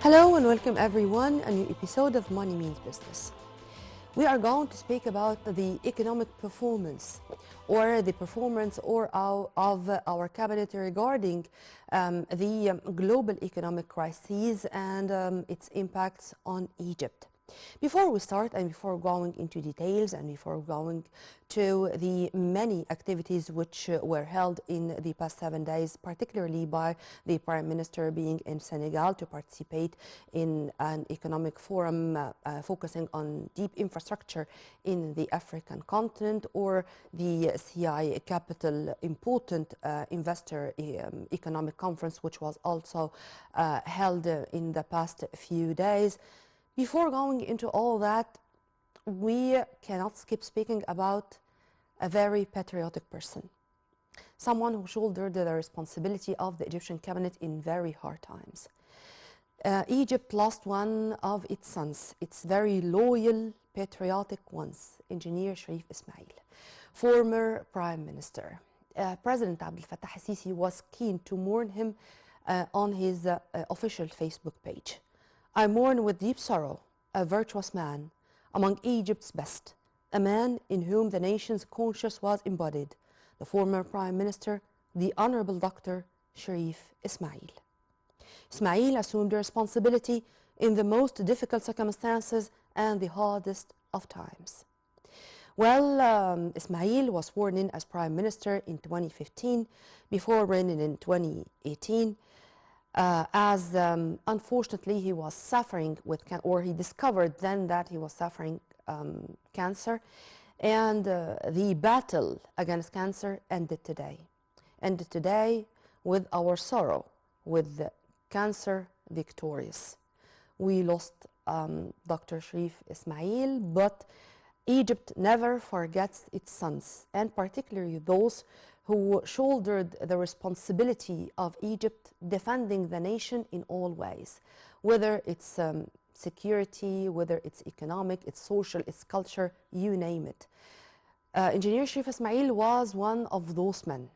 Hello and welcome everyone, a new episode of Money Means Business. We are going to speak about the economic performance or the performance of our cabinet regarding the global economic crises and its impacts on Egypt. Before we start and before going into details and before going to the many activities which were held in the past 7 days, particularly by the Prime Minister being in Senegal to participate in an economic forum focusing on deep infrastructure in the African continent, or the CI Capital Important Investor Economic Conference, which was also held in the past few days. Before going into all that, we cannot skip speaking about a very patriotic person, someone who shouldered the responsibility of the Egyptian cabinet in very hard times. Egypt lost one of its sons, its very loyal, patriotic ones, Engineer Sharif Ismail, former Prime Minister. President Abdel Fattah al-Sisi was keen to mourn him on his official Facebook page. I mourn with deep sorrow a virtuous man, among Egypt's best, a man in whom the nation's conscience was embodied, the former Prime Minister, the Honorable Dr. Sharif Ismail. Ismail assumed responsibility in the most difficult circumstances and the hardest of times. Well, Ismail was sworn in as Prime Minister in 2015, before reigning in 2018. As unfortunately he was suffering with or he discovered then that he was suffering cancer, and the battle against cancer ended today with our sorrow, with the cancer victorious. We lost Dr. Sharif Ismail, but Egypt never forgets its sons, and particularly those who shouldered the responsibility of Egypt defending the nation in all ways, whether it's security, whether it's economic, it's social, it's culture, you name it. Engineer Sharif Ismail was one of those men.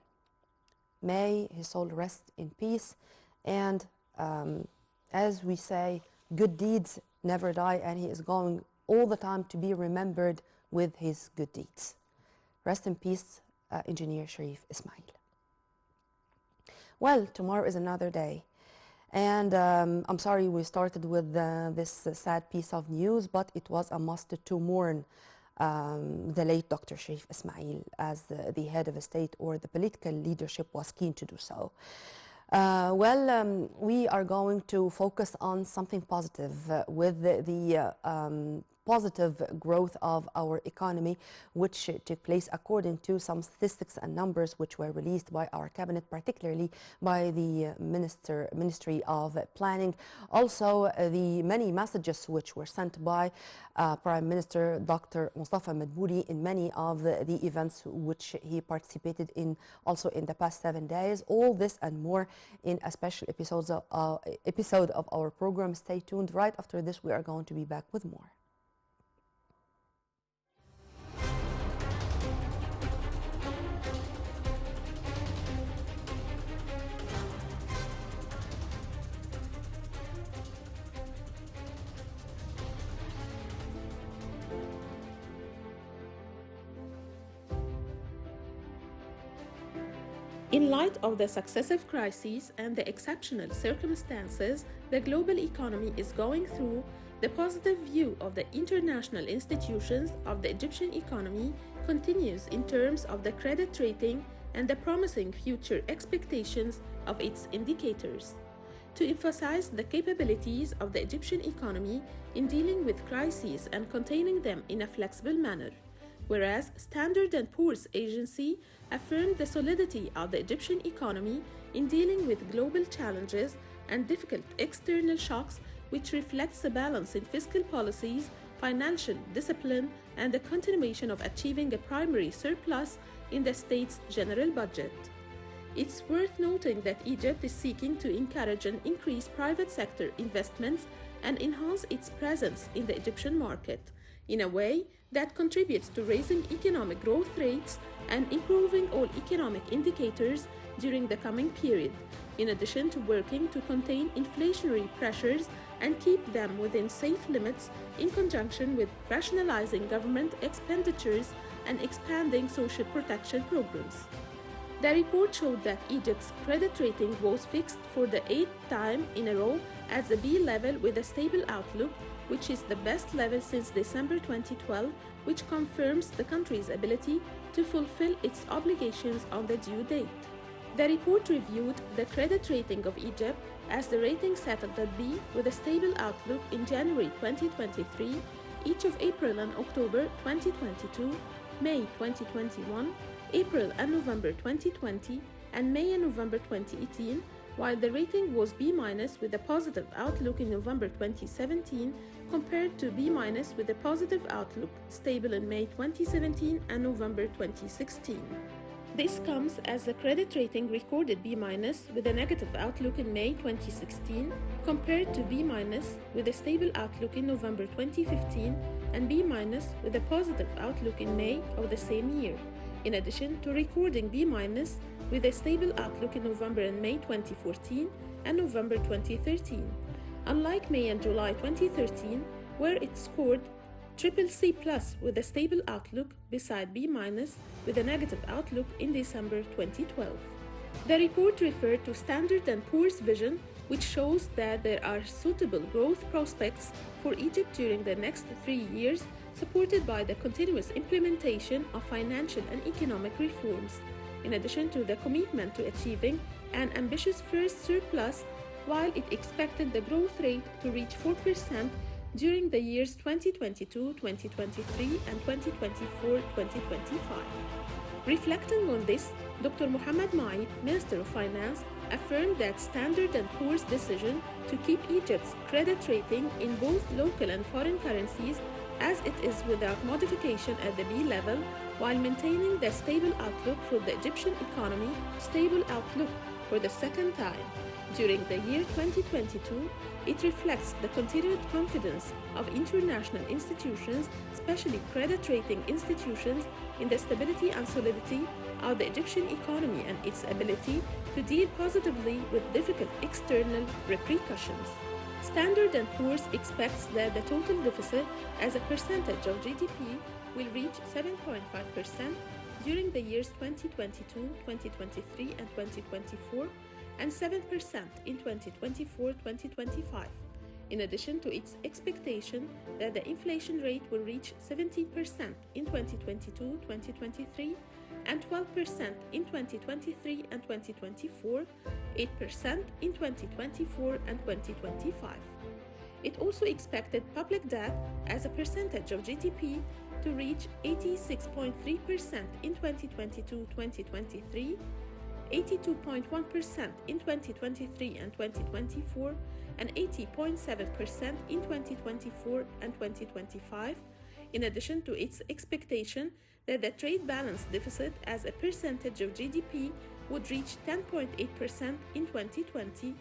May his soul rest in peace, and as we say, good deeds never die, and he is going all the time to be remembered with his good deeds. Rest in peace, Engineer Sharif Ismail. Well, tomorrow is another day, and I'm sorry we started with this sad piece of news, but it was a must to mourn the late Dr. Sharif Ismail, as the head of a state or the political leadership was keen to do so. We are going to focus on something positive with the positive growth of our economy, which took place according to some statistics and numbers which were released by our cabinet, particularly by the Ministry of Planning. Also, the many messages which were sent by Prime Minister Dr. Mustafa Madbouli in many of the events which he participated in also in the past 7 days. All this and more in a special episode of our program. Stay tuned. Right after this, we are going to be back with more. In light of the successive crises and the exceptional circumstances the global economy is going through, the positive view of the international institutions of the Egyptian economy continues in terms of the credit rating and the promising future expectations of its indicators. To emphasize the capabilities of the Egyptian economy in dealing with crises and containing them in a flexible manner, whereas Standard & Poor's agency affirmed the solidity of the Egyptian economy in dealing with global challenges and difficult external shocks, which reflects a balance in fiscal policies, financial discipline, and the continuation of achieving a primary surplus in the state's general budget. It's worth noting that Egypt is seeking to encourage and increase private sector investments and enhance its presence in the Egyptian market. in a way that contributes to raising economic growth rates and improving all economic indicators during the coming period, in addition to working to contain inflationary pressures and keep them within safe limits in conjunction with rationalizing government expenditures and expanding social protection programs. The report showed that Egypt's credit rating was fixed for the 8th time in a row at the B level with a stable outlook, which is the best level since December 2012, which confirms the country's ability to fulfill its obligations on the due date. The report reviewed the credit rating of Egypt as the rating settled at B with a stable outlook in January 2023, each of April and October 2022, May 2021, April and November 2020, and May and November 2018, while the rating was B- with a positive outlook in November 2017 compared to B- with a positive outlook, stable in May 2017 and November 2016. This comes as the credit rating recorded B- with a negative outlook in May 2016 compared to B- with a stable outlook in November 2015 and B- with a positive outlook in May of the same year, in addition to recording B- with a stable outlook in November and May 2014 and November 2013, unlike May and July 2013, where it scored CCC+ with a stable outlook beside B- with a negative outlook in December 2012. The report referred to Standard & Poor's vision, which shows that there are suitable growth prospects for Egypt during the next 3 years, supported by the continuous implementation of financial and economic reforms, in addition to the commitment to achieving an ambitious first surplus, while it expected the growth rate to reach 4% during the years 2022, 2023, and 2024, 2025. Reflecting on this, Dr. Mohamed Maid, Minister of Finance, affirmed that Standard & Poor's decision to keep Egypt's credit rating in both local and foreign currencies as it is without modification at the B level, while maintaining the stable outlook for the Egyptian economy, stable outlook for the second time. During the year 2022, it reflects the continued confidence of international institutions, especially credit rating institutions, in the stability and solidity of the Egyptian economy and its ability to deal positively with difficult external repercussions. Standard & Poor's expects that the total deficit as a percentage of GDP will reach 7.5% during the years 2022, 2023, and 2024, and 7% in 2024-2025, in addition to its expectation that the inflation rate will reach 17% in 2022-2023 and 12% in 2023 and 2024, 8% in 2024 and 2025. It also expected public debt as a percentage of GDP to reach 86.3% in 2022-2023, 82.1% in 2023 and 2024, and 80.7% in 2024 and 2025, in addition to its expectation that the trade balance deficit as a percentage of GDP would reach 10.8% in 2020,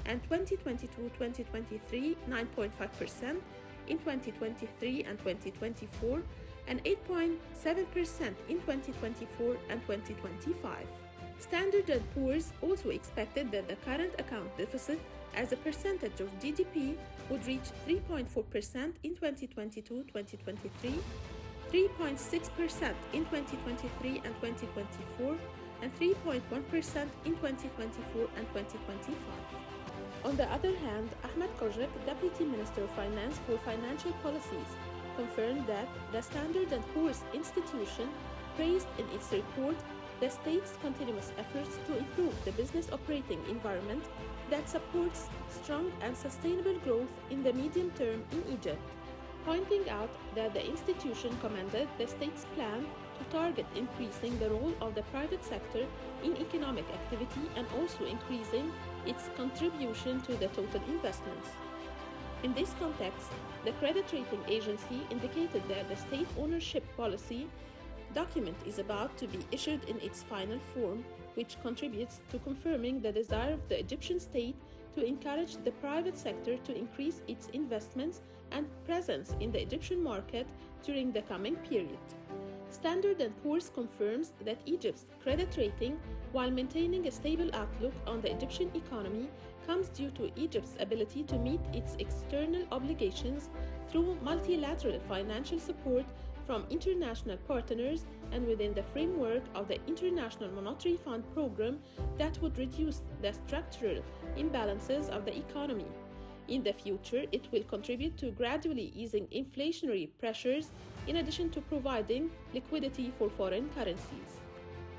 and 2022-2023 9.5% in 2023 and 2024, and 8.7% in 2024 and 2025. Standard & Poor's also expected that the current account deficit as a percentage of GDP would reach 3.4% in 2022-2023, 3.6% in 2023 and 2024, and 3.1% in 2024 and 2025. On the other hand, Ahmed Kojak, Deputy Minister of Finance for Financial Policies, confirmed that the Standard & Poor's institution praised in its report the state's continuous efforts to improve the business operating environment that supports strong and sustainable growth in the medium term in Egypt, pointing out that the institution commended the state's plan to target increasing the role of the private sector in economic activity and also increasing its contribution to the total investments. In this context, the credit rating agency indicated that the state ownership policy document is about to be issued in its final form, which contributes to confirming the desire of the Egyptian state to encourage the private sector to increase its investments and presence in the Egyptian market during the coming period. Standard & Poor's confirms that Egypt's credit rating, while maintaining a stable outlook on the Egyptian economy, comes due to Egypt's ability to meet its external obligations through multilateral financial support from international partners and within the framework of the International Monetary Fund program that would reduce the structural imbalances of the economy. In the future, it will contribute to gradually easing inflationary pressures in addition to providing liquidity for foreign currencies.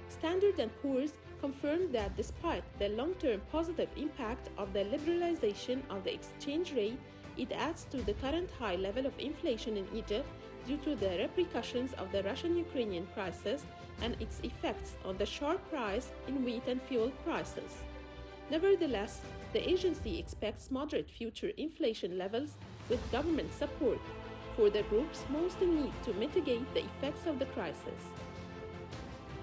Standard & Poor's confirmed that despite the long-term positive impact of the liberalization of the exchange rate, it adds to the current high level of inflation in Egypt due to the repercussions of the Russian-Ukrainian crisis and its effects on the sharp rise in wheat and fuel prices. Nevertheless, the agency expects moderate future inflation levels with government support for the groups most in need to mitigate the effects of the crisis.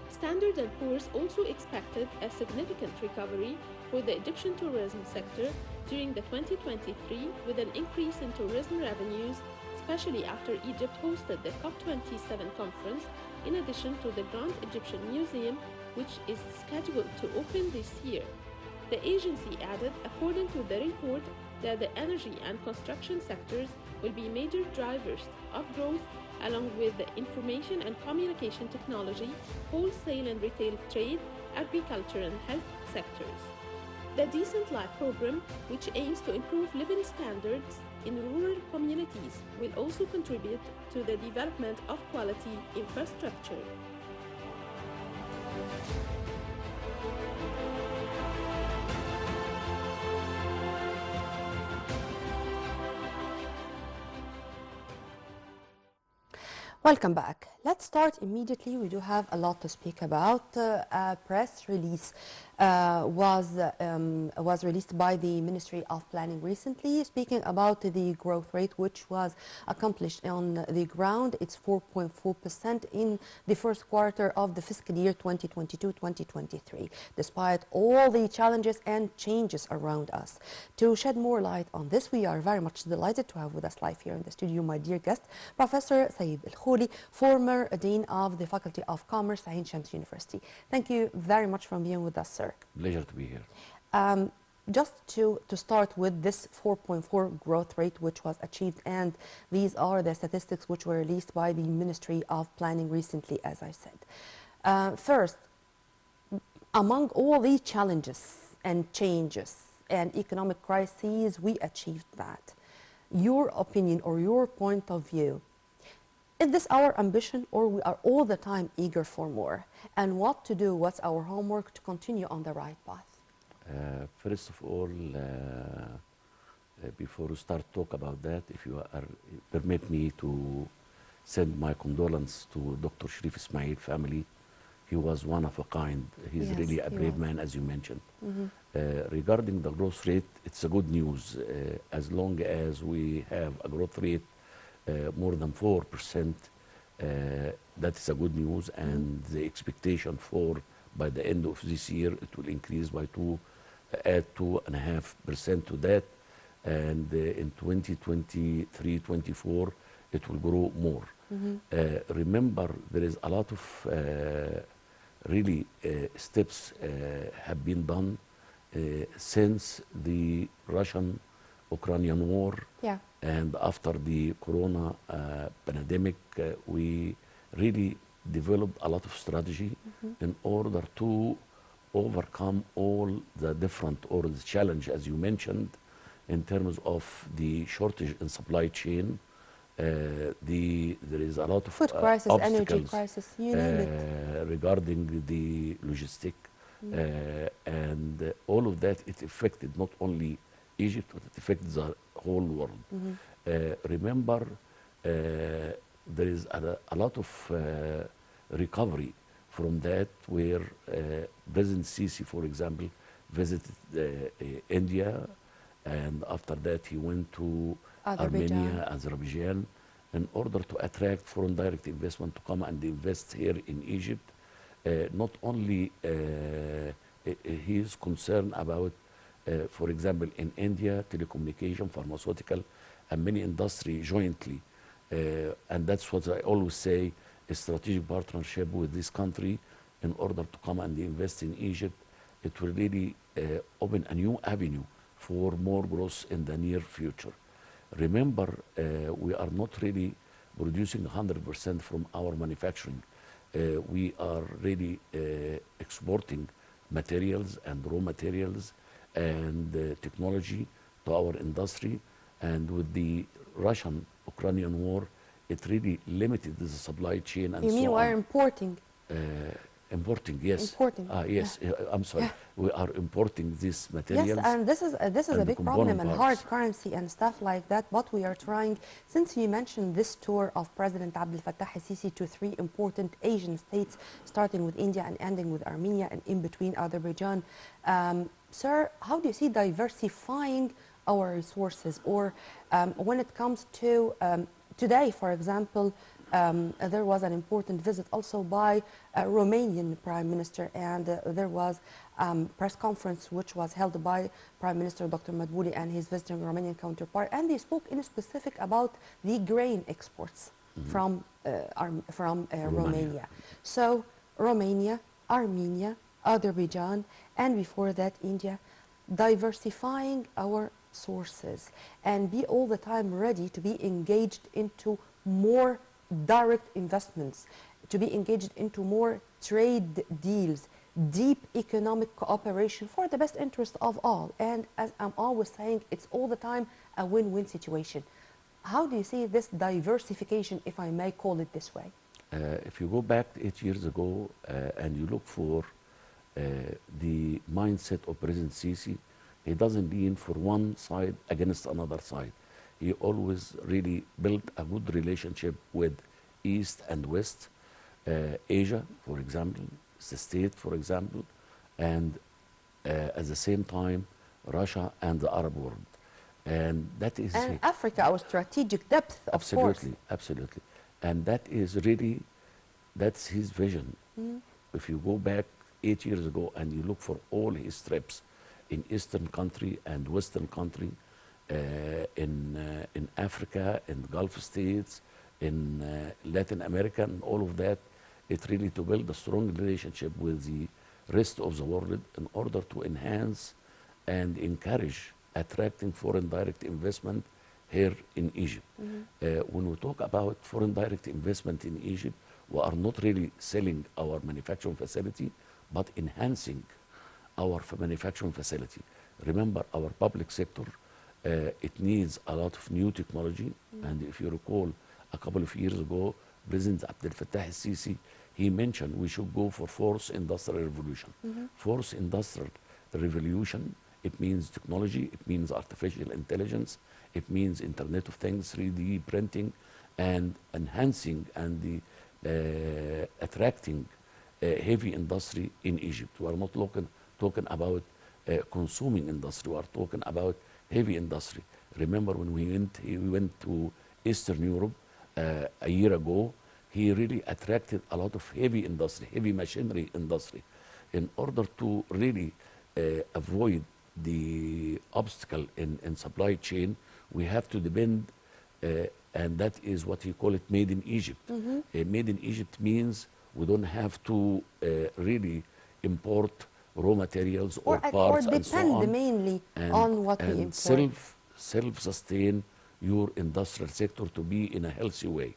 Standard & Poor's also expected a significant recovery for the Egyptian tourism sector during the 2023 with an increase in tourism revenues, especially after Egypt hosted the COP27 conference, in addition to the Grand Egyptian Museum, which is scheduled to open this year. The agency added, according to the report, that the energy and construction sectors will be major drivers of growth, along with the information and communication technology, wholesale and retail trade, agriculture and health sectors. The Decent Life program, which aims to improve living standards in rural communities, will also contribute to the development of quality infrastructure. Welcome back. Let's start immediately. We do have a lot to speak about. A press release was released by the Ministry of Planning recently, speaking about the growth rate which was accomplished on the ground. It's 4.4% in the first quarter of the fiscal year 2022-2023, despite all the challenges and changes around us. To shed more light on this, we are very much delighted to have with us live here in the studio my dear guest, Professor Said Al-Khouli, former Dean of the Faculty of Commerce, Ain Shams University. Thank you very much for being with us, sir. Pleasure to be here. Just to start with this 4.4 growth rate which was achieved, and these are the statistics which were released by the Ministry of Planning recently, as I said. First, among all these challenges and changes and economic crises, we achieved that. Your opinion or your point of view, is this our ambition, or we are all the time eager for more? And what to do, what's our homework to continue on the right path? First of all, before we start talk about that, if you permit me to send my condolence to Dr. Sharif Ismail family. He was one of a kind. He's Yes, really a he brave was. man, as you mentioned. Regarding the growth rate, it's a good news. As long as we have a growth rate more than 4%, that is a good news, and the expectation for by the end of this year it will increase by add 2.5% to that, and in 2023-24 it will grow more. Remember, there is a lot of really steps have been done since the Russian-Ukrainian war. Yeah. And after the corona pandemic, we really developed a lot of strategy in order to overcome all the different or the challenge, as you mentioned, in terms of the shortage in supply chain. There is a lot of Food crisis, energy obstacles, crisis, you name it. regarding the logistic, and all of that, it affected not only Egypt, but it affected the whole world. Remember, there is a lot of recovery from that, where President Sisi, for example, visited India, and after that he went to Armenia, Azerbaijan, in order to attract foreign direct investment to come and invest here in Egypt. Not only he is concerned about, for example, in India, telecommunication, pharmaceutical, and many industry jointly And that's what I always say, a strategic partnership with this country in order to come and invest in Egypt. It will really open a new avenue for more growth in the near future. Remember, we are not really producing 100% from our manufacturing. We are really exporting materials and raw materials and technology to our industry. And with the Russian-Ukrainian war, it really limited the supply chain and You mean so we're on. importing? Importing, yes. Importing, Yes, I'm sorry. Yeah. We are importing these materials. Yes, and this is a and the big problem component in hard parts. currency and stuff like that. What we are trying, since you mentioned this tour of President Abdel Fattah al-Sisi to 3 important Asian states, starting with India and ending with Armenia and in between Azerbaijan, sir, how do you see diversifying our resources? Or when it comes to today, for example, there was an important visit also by a Romanian Prime Minister, and there was press conference which was held by Prime Minister Dr. Madbouli and his visiting Romanian counterpart, and they spoke in specific about the grain exports from Romania. So Romania, Armenia, Azerbaijan, and before that India, diversifying our sources and be all the time ready to be engaged into more direct investments, to be engaged into more trade deals, deep economic cooperation for the best interest of all. And as I'm always saying, it's all the time a win-win situation. How do you see this diversification, if I may call it this way? If you go back 8 years ago and you look for the mindset of President Sisi, he doesn't lean for one side against another side. He always really built a good relationship with East and West, Asia, for example, the state, for example, and at the same time, Russia and the Arab world. And that is... And Africa, our strategic depth, of absolutely, course. absolutely. And that is really, that's his vision. If you go back 8 years ago and you look for all his trips in Eastern country and Western country, in Africa, in the Gulf states, in Latin America, and all of that, it's really to build a strong relationship with the rest of the world in order to enhance and encourage attracting foreign direct investment here in Egypt. When we talk about foreign direct investment in Egypt, we are not really selling our manufacturing facility, but enhancing our manufacturing facility. Remember, our public sector, it needs a lot of new technology. And if you recall, a couple of years ago, President Abdel Fattah al-Sisi, he mentioned we should go for fourth industrial revolution. Fourth industrial revolution, it means technology, it means artificial intelligence, it means Internet of Things, 3D printing, and enhancing and attracting heavy industry in Egypt. We are not talking about consuming industry, we are talking about heavy industry. Remember when we went to Eastern Europe a year ago, he really attracted a lot of heavy industry, heavy machinery industry, in order to really avoid the obstacle in supply chain. We have to depend, and that is what he call it, made in Egypt. Made in Egypt means we don't have to really import raw materials or parts and so on. Or depend mainly on what we and import. self-sustain your industrial sector to be in a healthy way.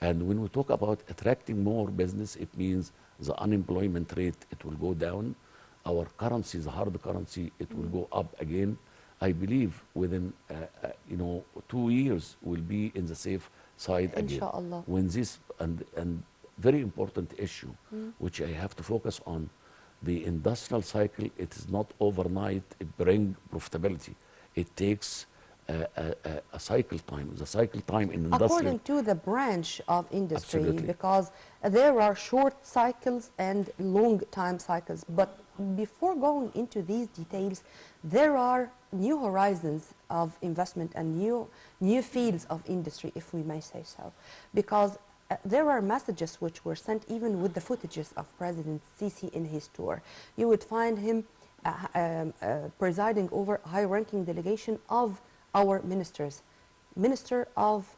And when we talk about attracting more business, it means the unemployment rate, it will go down. Our currency, the hard currency, it will go up again. I believe within 2 years we'll be in the safe side again. Inshallah. When this and very important issue, which I have to focus on, the industrial cycle, it is not overnight, it brings profitability. It takes a cycle time. The cycle time in industry. According to the branch of industry, Absolutely. because there are short cycles and long time cycles. But before going into these details, there are new horizons of investment and new fields of industry, if we may say so. Because there are messages which were sent even with the footages of President Sisi in his tour. You would find him presiding over a high-ranking delegation of our ministers. Minister of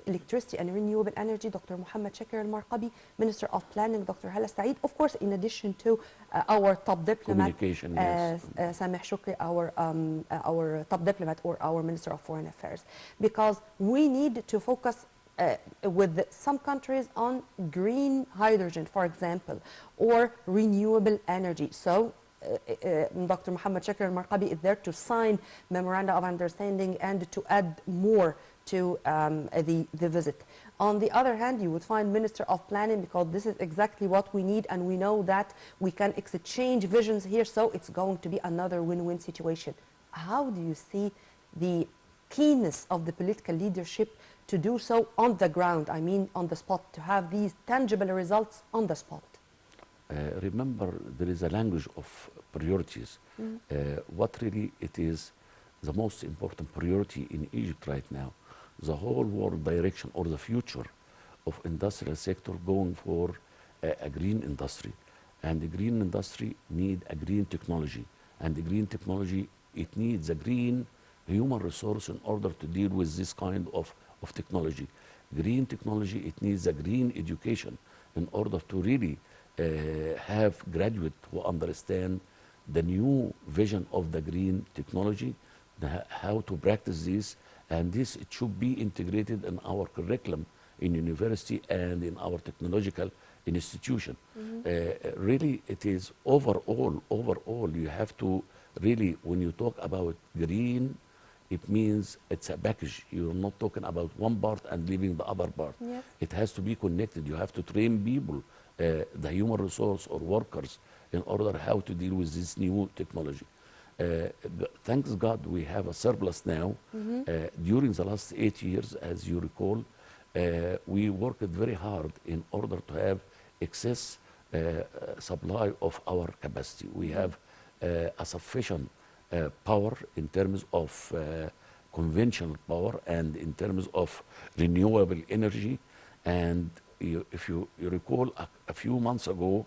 Electricity and Renewable Energy, Dr. Mohammed Shakir Al-Marqabi, Minister of Planning, Dr. Hala Saeed, of course, in addition to our top diplomat, Communication, yes. Sameh Shukri, our top diplomat or our Minister of Foreign Affairs, because we need to focus with some countries on green hydrogen, for example, or renewable energy. So Dr. Mohammed Shakir Al-Marqabi is there to sign memoranda of understanding and to add more to the visit. On the other hand, you would find Minister of Planning, because this is exactly what we need, and we know that we can exchange visions here, so it's going to be another win-win situation. How do you see the keenness of the political leadership to do so on the ground, I mean on the spot, to have these tangible results on the spot? Remember, there is a language of priorities. What really it is the most important priority in Egypt right now, the whole world direction or the future of industrial sector going for a green industry. And the green industry need a green technology. And the green technology, it needs a green human resource in order to deal with this kind of technology. Green technology, it needs a green education in order to really have graduates who understand the new vision of the green technology, how to practice this, and this it should be integrated in our curriculum in university and in our technological institution. Really, it is overall, you have to really, when you talk about green, it means it's a package. You're not talking about one part and leaving the other part. Yes. It has to be connected. You have to train people, the human resource or workers, in order how to deal with this new technology. Thanks God, we have a surplus now. During the last 8 years, as you recall, we worked very hard in order to have excess supply of our capacity. We have a sufficient power in terms of conventional power and in terms of renewable energy. And if you recall, a few months ago,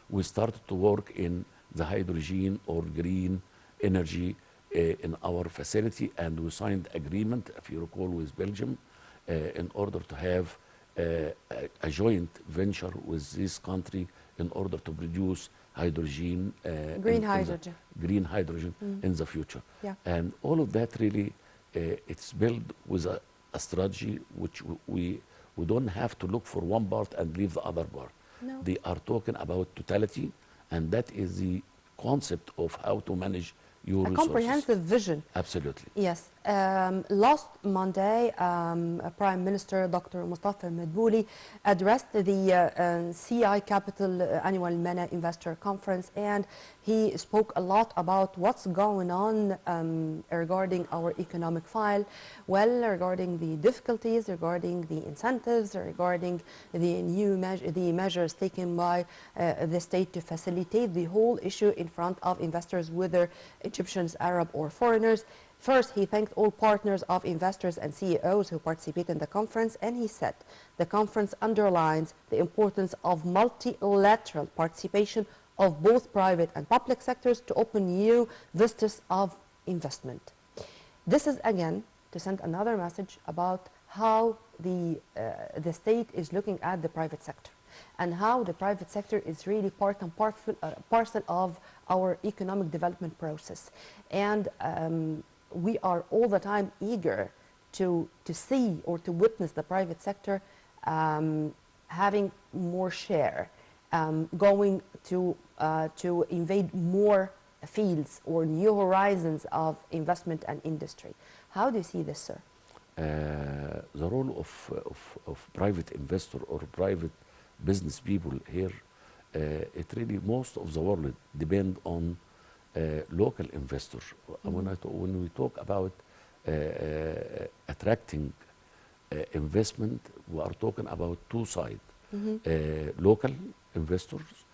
we started to work in the hydrogen or green energy in our facility, and we signed agreement, if you recall, with Belgium in order to have a joint venture with this country in order to produce hydrogen, Green hydrogen. Green hydrogen in the future. Yeah. And all of that really, it's built with a strategy which we don't have to look for one part and leave the other part. No. They are talking about totality, and that is the concept of how to manage your resources. Comprehensive vision. Absolutely. Yes. Last Monday, Prime Minister Dr. Mustafa Madbouli addressed the CI Capital Annual MENA Investor Conference, and he spoke a lot about what's going on regarding our economic file, regarding the difficulties, regarding the incentives, regarding the new measures taken by the state to facilitate the whole issue in front of investors, whether Egyptians, Arab, or foreigners. First, he thanked all partners of investors and CEOs who participate in the conference, and he said the conference underlines the importance of multilateral participation of both private and public sectors to open new vistas of investment. This is, again, to send another message about how the state is looking at the private sector, and how the private sector is really part and parcel of our economic development process. And we are all the time eager to see or to witness the private sector having more share, going to invade more fields or new horizons of investment and industry. How do you see this, sir? The role of private investor or private business people here, it really, most of the world depend on local investors. When we talk about attracting investment, we are talking about two sides. Local investors,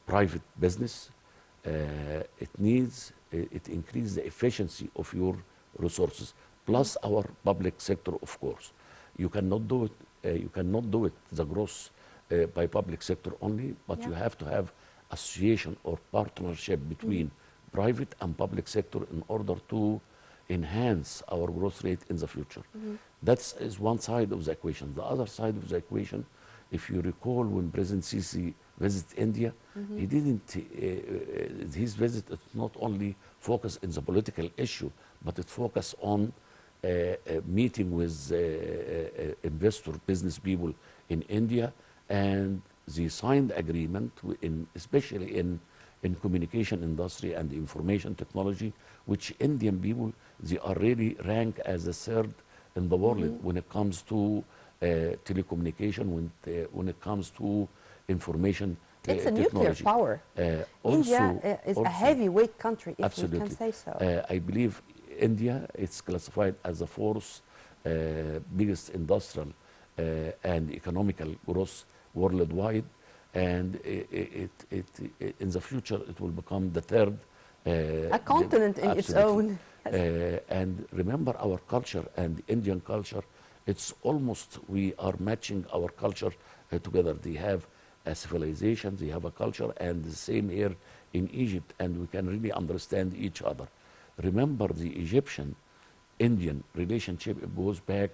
private business, it increases the efficiency of your resources, plus our public sector, of course. You cannot do it, the growth by public sector only, but you have to have association or partnership between private and public sector in order to enhance our growth rate in the future. That is one side of the equation. The other side of the equation, if you recall, when President Sisi visited India, he didn't, his visit is not only focused on the political issue, but it focused on meeting with investor business people in India, and they signed agreement especially in communication industry and information technology, which Indian people, they are really ranked as the third in the world when it comes to telecommunication, when it comes to information It's a technology. nuclear power. India is a heavyweight country, if absolutely. we can say so. I believe India, it's classified as the fourth biggest industrial and economical growth worldwide, and in the future it will become the third. A continent in its own. And remember, our culture and Indian culture, it's almost, we are matching our culture together. They have a civilization, they have a culture, and the same here in Egypt, and we can really understand each other. Remember, the Egyptian-Indian relationship, it goes back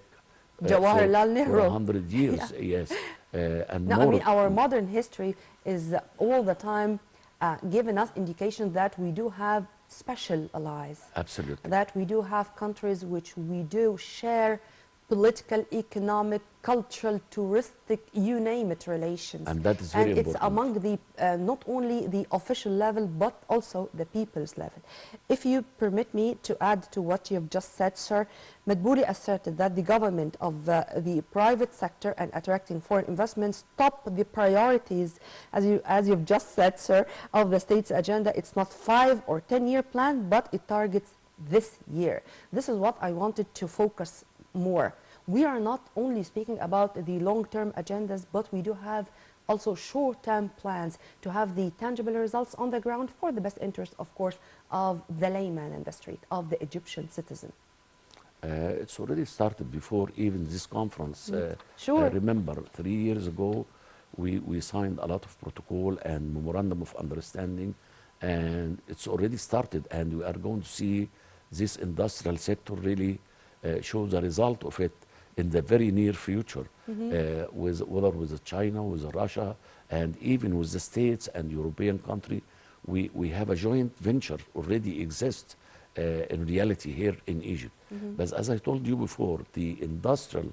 Jawaharlal Nehru. 100 years, yes. And No, more, I mean, our modern history is all the time giving us indication that we do have special allies. absolutely. That we do have countries which we do share political, economic, cultural, touristic, you name it, relations. And that is very and it's important. among the, not only the official level, but also the people's level. If you permit me to add to what you've just said, sir, Madbouli asserted that the government of the private sector and attracting foreign investments top the priorities, as you've just said, sir, of the state's agenda. It's not 5 or 10-year plan, but it targets this year. This is what I wanted to focus more. We are not only speaking about the long-term agendas, but we do have also short-term plans to have the tangible results on the ground for the best interest, of course, of the layman in the street, of the Egyptian citizen. It's already started before even this conference. Sure. Remember, 3 years ago, we signed a lot of protocol and memorandum of understanding, and it's already started, and we are going to see this industrial sector really show the result of it in the very near future, whether with China, with Russia, and even with the States and European country. We have a joint venture already exists in reality here in Egypt. But as I told you before, the industrial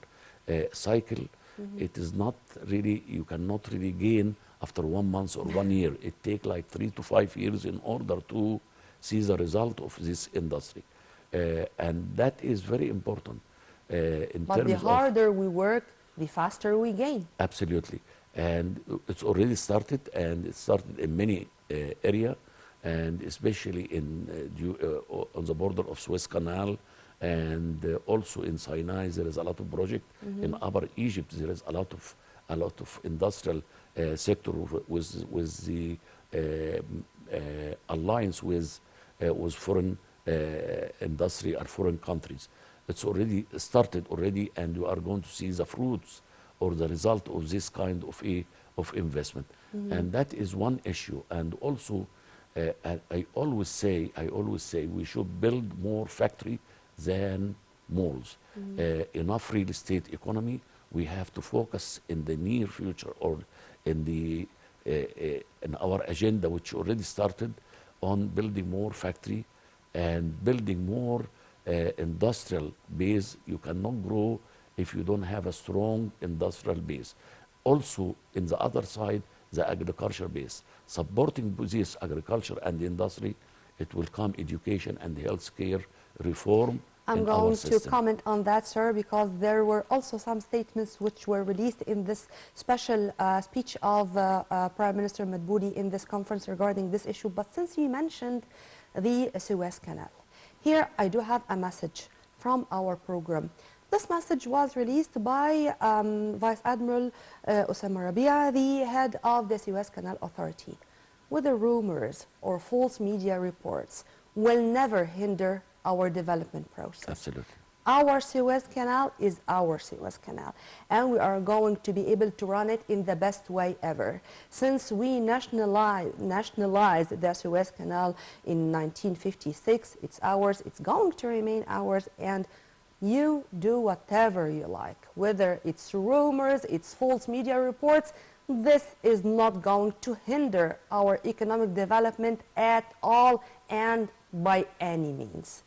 cycle, it is not really, you cannot really gain after 1 month or 1 year. It takes like 3 to 5 years in order to see the result of this industry. And that is very important. But the harder we work, the faster we gain. Absolutely. And it's already started, and it started in many areas, and especially on the border of Suez Canal, and also in Sinai there is a lot of project. In Upper Egypt there is a lot of industrial sector with the alliance with foreign industry or foreign countries. It's already started already, and you are going to see the fruits or the result of this kind of investment. And that is one issue. And also, I always say we should build more factory than malls. Enough real estate economy. We have to focus in the near future, or in our agenda, which already started, on building more factory and building more industrial base. You cannot grow if you don't have a strong industrial base. Also, in the other side, the agriculture base. Supporting this agriculture and industry, it will come education and healthcare reform. I'm going to comment on that, sir, because there were also some statements which were released in this special speech of Prime Minister Madbouli in this conference regarding this issue. But since you mentioned the Suez Canal, here I do have a message from our program. This message was released by Vice Admiral Osama Rabia, the head of the Suez Canal Authority. Whether rumors or false media reports will never hinder our development process. Absolutely. our Suez Canal is our Suez Canal, and we are going to be able to run it in the best way ever. Since we nationalized the Suez Canal in 1956, it's ours, it's going to remain ours, and you do whatever you like. Whether it's rumors, it's false media reports, this is not going to hinder our economic development at all and by any means.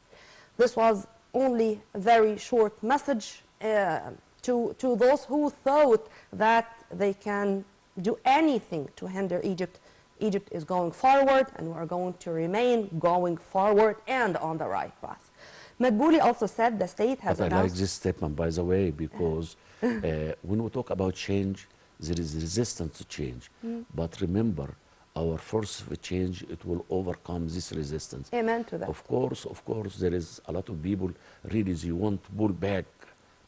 This was only a very short message to those who thought that they can do anything to hinder Egypt. Egypt is going forward, and we are going to remain going forward and on the right path. Madbouli also said the state has But I like announced... this statement, by the way, because when we talk about change, there is resistance to change. But remember, our force of change, it will overcome this resistance. Amen to that. Of course, there is a lot of people really they want to pull back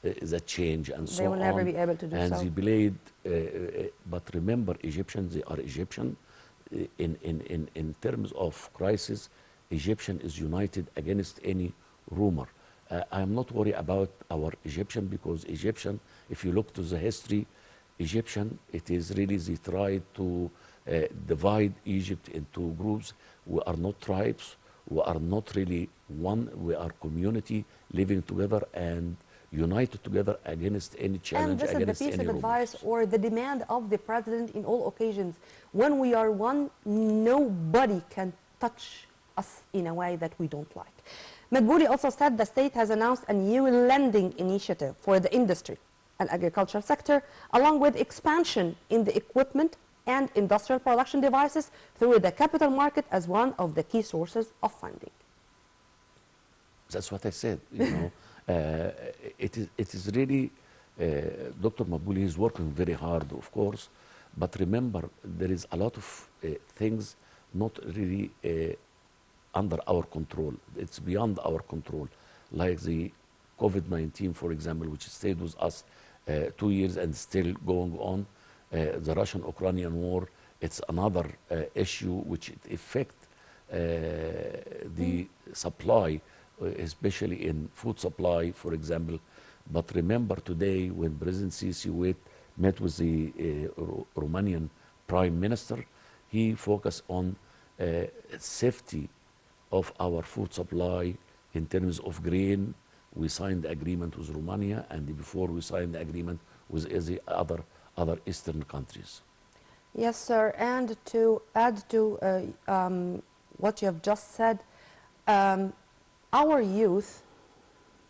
the change and so on. They will never be able to do and so. they believe, but remember, Egyptians, they are Egyptian. In terms of crisis, Egyptian is united against any rumor. I am not worried about our Egyptian, because Egyptian, if you look to the history, Egyptian, it is really they tried to divide Egypt into groups. We are not tribes. We are not really one. We are community living together and united together against any challenge, And this against is the piece any of advice rumors. or the demand of the president in all occasions. When we are one, nobody can touch us in a way that we don't like. Madbouli also said the state has announced a new lending initiative for the industry and agricultural sector, along with expansion in the equipment and industrial production devices through the capital market as one of the key sources of funding. That's what I said. You know, it is really Dr. Madbouli is working very hard, of course, but remember there is a lot of things not really under our control. It's beyond our control, like the COVID-19, for example, which stayed with us 2 years and still going on. The Russian-Ukrainian war, it's another issue which it affects the supply, especially in food supply, for example. But remember today, when President Sisi met with the Romanian Prime Minister, he focused on safety of our food supply in terms of grain. We signed the agreement with Romania, and before we signed the agreement with the other Eastern countries. Yes, sir. And to add to what you have just said, our youth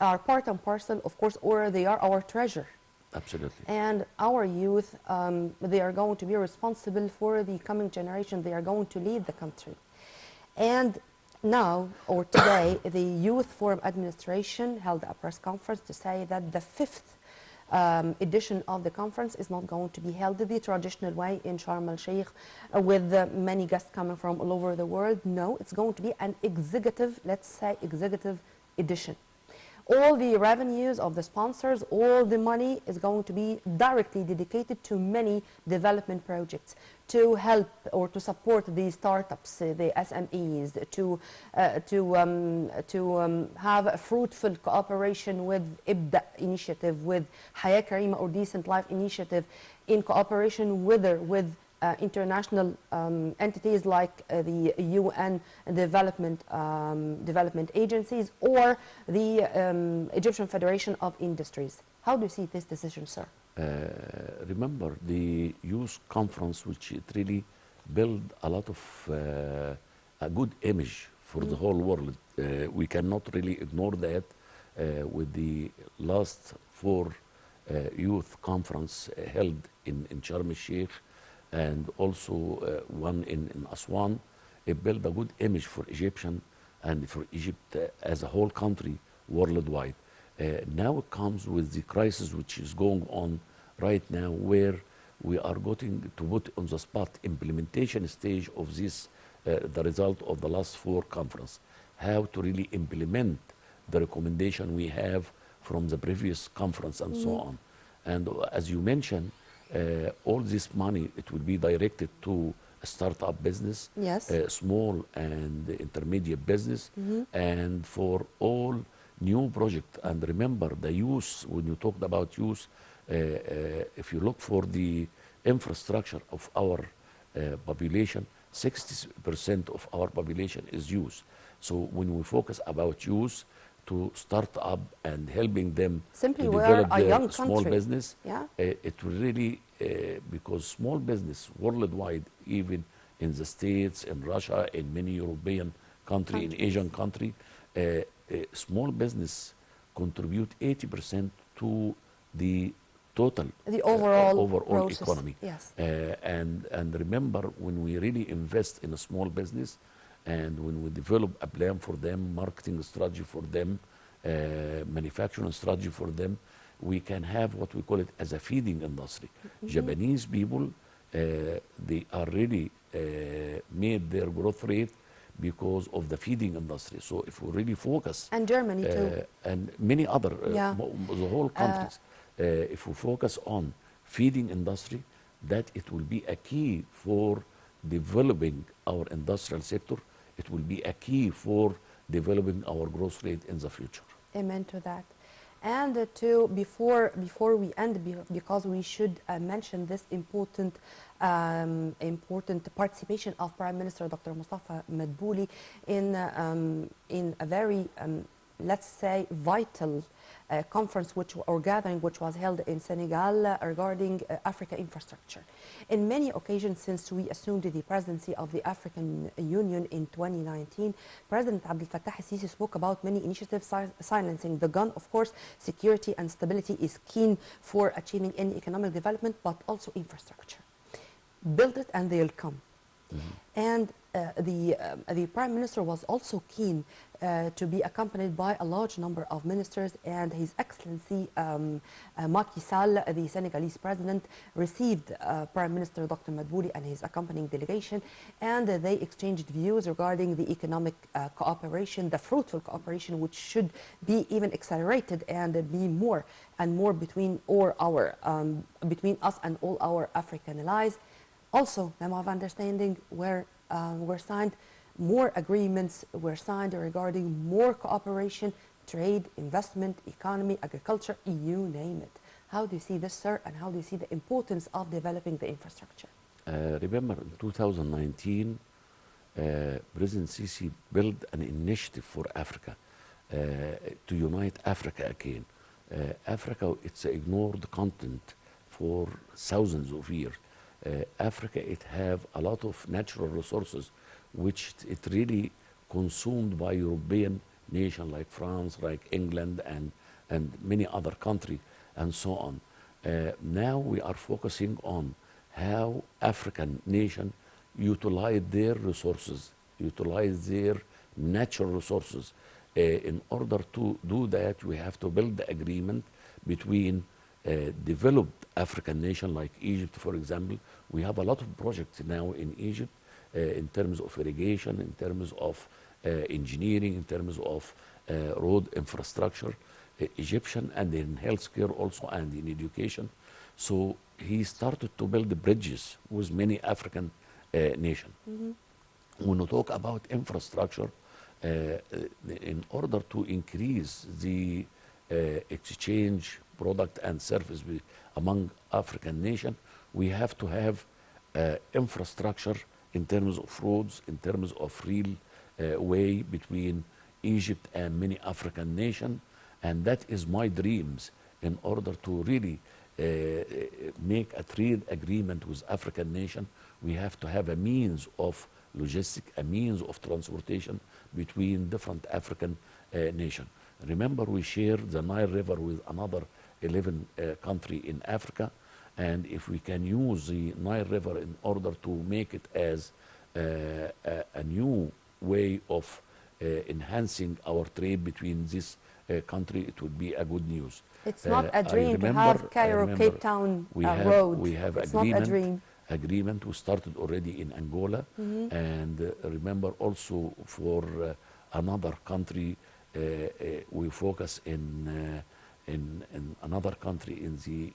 are part and parcel, of course, or they are our treasure. Absolutely. And our youth, they are going to be responsible for the coming generation. They are going to lead the country. And now, or today, the Youth Forum Administration held a press conference to say that the fifth edition of the conference is not going to be held the traditional way in Sharm el-Sheikh with many guests coming from all over the world. No, it's going to be an executive, let's say executive edition. All the revenues of the sponsors, all the money is going to be directly dedicated to many development projects to help or to support the startups, the SMEs, to have a fruitful cooperation with IBDA initiative, with Haya Karima or Decent Life initiative, in cooperation with international entities like the UN development agencies or the Egyptian Federation of Industries. How do you see this decision, sir? Remember the youth conference, which it really built a lot of a good image for the whole world. We cannot really ignore that with the last 4 youth conference held in Sharm el-Sheikh, and also one in Aswan. It built a good image for Egyptian and for Egypt as a whole country worldwide. Now it comes with the crisis which is going on right now, where we are going to put on the spot implementation stage of this, the result of the last 4 conference, how to really implement the recommendation we have from the previous conference and so on. And as you mentioned, all this money, it will be directed to a startup business, Yes. small and intermediate business, and for all new project. And remember, the youth, when you talked about youth, if you look for the infrastructure of our population, 60% of our population is youth. So when we focus about youth to start up and helping them Simply to we are develop a their young small country. business, Yeah. it will really, because small business worldwide, even in the States, in Russia, in many European country, in Countries. Asian country, small business contribute 80% to the total The overall overall process, economy. yes. And remember, when we really invest in a small business, and when we develop a plan for them, marketing strategy for them, manufacturing strategy for them, we can have what we call it as a feeding industry. Japanese people, they are really made their growth rate because of the feeding industry. So if we really focus, And Germany too. and many other, Yeah. the whole countries, if we focus on feeding industry, that it will be a key for developing our industrial sector. It will be a key for developing our growth rate in the future. Amen to that. And before we end, because we should mention this important participation of Prime Minister Dr. Mustafa Madbouli in a very let's say vital conference or gathering which was held in Senegal regarding Africa infrastructure. In many occasions since we assumed the presidency of the African Union in 2019, President Abdel Fattah al-Sisi spoke about many initiatives silencing the gun. Of course, security and stability is key for achieving any economic development, but also infrastructure. Build it and they'll come. And the Prime Minister was also keen to be accompanied by a large number of ministers, and His Excellency Macky Sall, the Senegalese President, received Prime Minister Dr. Madbouli and his accompanying delegation, and they exchanged views regarding the economic cooperation, the fruitful cooperation which should be even accelerated and be more and more between us and all our African allies. Also, memo of understanding were signed, more agreements were signed regarding more cooperation, trade, investment, economy, agriculture, you name it. How do you see this, sir, and how do you see the importance of developing the infrastructure? Remember, in 2019, President Sisi built an initiative for Africa to unite Africa again. Africa, it's an ignored continent for thousands of years. Africa, it have a lot of natural resources which it really consumed by European nations like France, like England, and many other countries, and so on. Now we are focusing on how African nation utilize their resources, utilize their natural resources. In order to do that, we have to build the agreement between developed African nation like Egypt, for example. We have a lot of projects now in Egypt in terms of irrigation, in terms of engineering, in terms of road infrastructure, Egyptian, and in healthcare also, and in education. So he started to build the bridges with many African nations. When we talk about infrastructure, in order to increase the exchange product and service among African nations, we have to have infrastructure in terms of roads, in terms of real way between Egypt and many African nations. And that is my dreams, in order to really make a trade agreement with African nation. We have to have a means of logistics, a means of transportation between different African nations. Remember, we share the Nile River with another 11 countries in Africa. And if we can use the Nile River in order to make it as a new way of enhancing our trade between this country, it would be a good news. It's not a dream to have Cairo-Cape Town road. We have it's not a dream. Agreement we started already in Angola, and remember also for another country, we focus in another country in the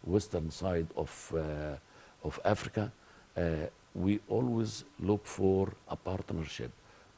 western side of Africa. We always look for a partnership,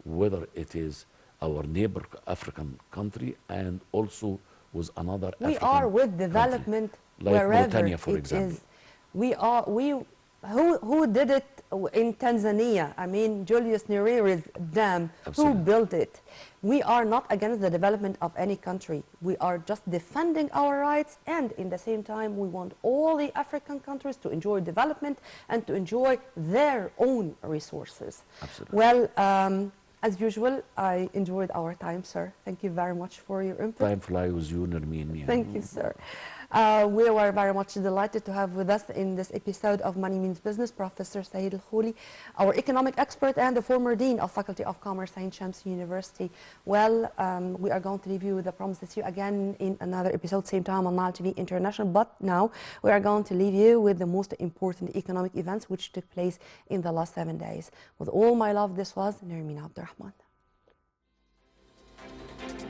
whether it is our neighbor African country and also with another We African are with country, development like wherever Mauritania, for it example. is. Who did it in Tanzania? I mean, Julius Nyereri's dam. Absolutely. Who built it? We are not against the development of any country. We are just defending our rights, and in the same time, we want all the African countries to enjoy development and to enjoy their own resources. Absolutely. Well, as usual, I enjoyed our time, sir. Thank you very much for your input. Time fly with you, Nermeen. Yeah. Thank you, sir. We were very much delighted to have with us in this episode of Money Means Business Professor Saeed Al-Khouli, our economic expert and the former Dean of Faculty of Commerce, Ain Shams University. Well, we are going to leave you with the promise to see you again in another episode, same time on Nile TV International. But now we are going to leave you with the most important economic events which took place in the last 7 days. With all my love, this was Nermeen Abdurrahman.